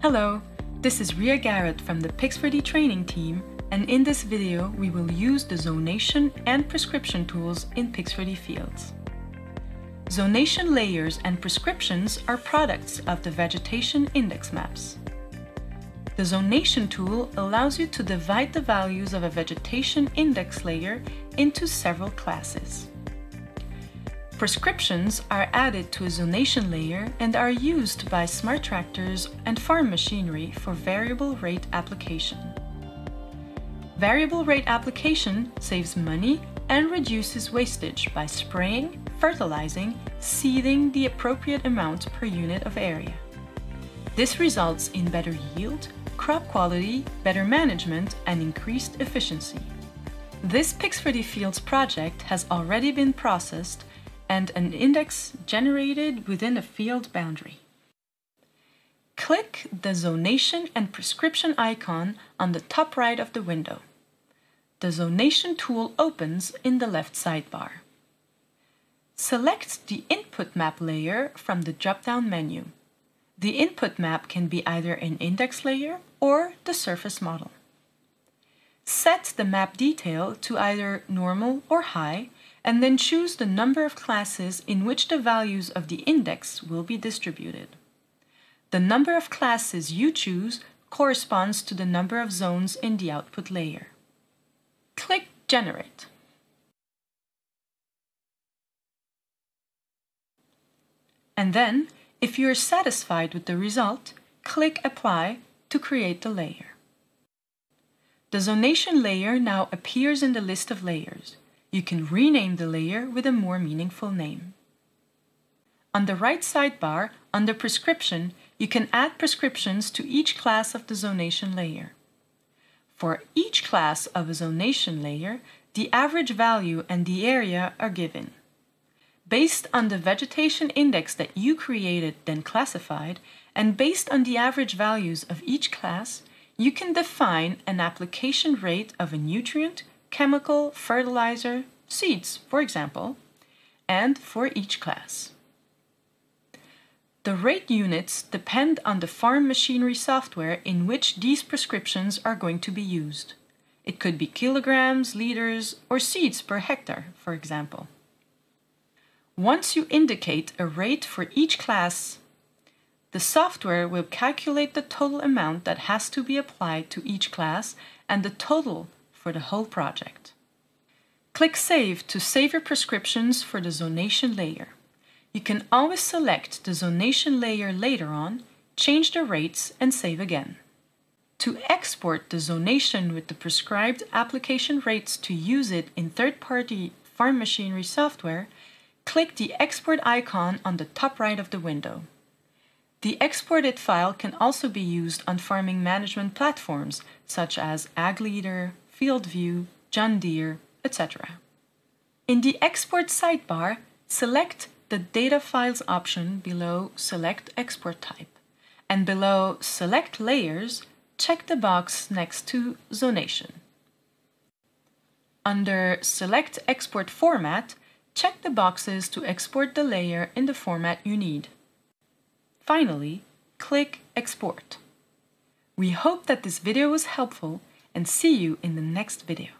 Hello, this is Ria Garrett from the Pix4D training team, and in this video we will use the zonation and prescription tools in Pix4D fields. Zonation layers and prescriptions are products of the vegetation index maps. The zonation tool allows you to divide the values of a vegetation index layer into several classes. Prescriptions are added to a zonation layer and are used by smart tractors and farm machinery for variable rate application. Variable rate application saves money and reduces wastage by spraying, fertilizing, seeding the appropriate amount per unit of area. This results in better yield, crop quality, better management, and increased efficiency. This Pix4D Fields project has already been processed and an index generated within a field boundary. Click the zonation and prescription icon on the top right of the window. The zonation tool opens in the left sidebar. Select the input map layer from the drop-down menu. The input map can be either an index layer or the surface model. Set the map detail to either normal or high, and then choose the number of classes in which the values of the index will be distributed. The number of classes you choose corresponds to the number of zones in the output layer. Click Generate. And then, if you are satisfied with the result, click Apply to create the layer. The zonation layer now appears in the list of layers. You can rename the layer with a more meaningful name. On the right sidebar, under Prescription, you can add prescriptions to each class of the zonation layer. For each class of a zonation layer, the average value and the area are given. Based on the vegetation index that you created then classified, and based on the average values of each class, you can define an application rate of a nutrient, chemical, fertilizer, seeds, for example, and for each class. The rate units depend on the farm machinery software in which these prescriptions are going to be used. It could be kilograms, liters, or seeds per hectare, for example. Once you indicate a rate for each class, the software will calculate the total amount that has to be applied to each class and the total for the whole project. Click Save to save your prescriptions for the zonation layer. You can always select the zonation layer later on, change the rates, and save again. To export the zonation with the prescribed application rates to use it in third-party farm machinery software, click the Export icon on the top right of the window. The exported file can also be used on farming management platforms such as AgLeader, FieldView, John Deere, etc. In the Export sidebar, select the Data Files option below Select Export Type, and below Select Layers, check the box next to Zonation. Under Select Export Format, check the boxes to export the layer in the format you need. Finally, click Export. We hope that this video was helpful and see you in the next video.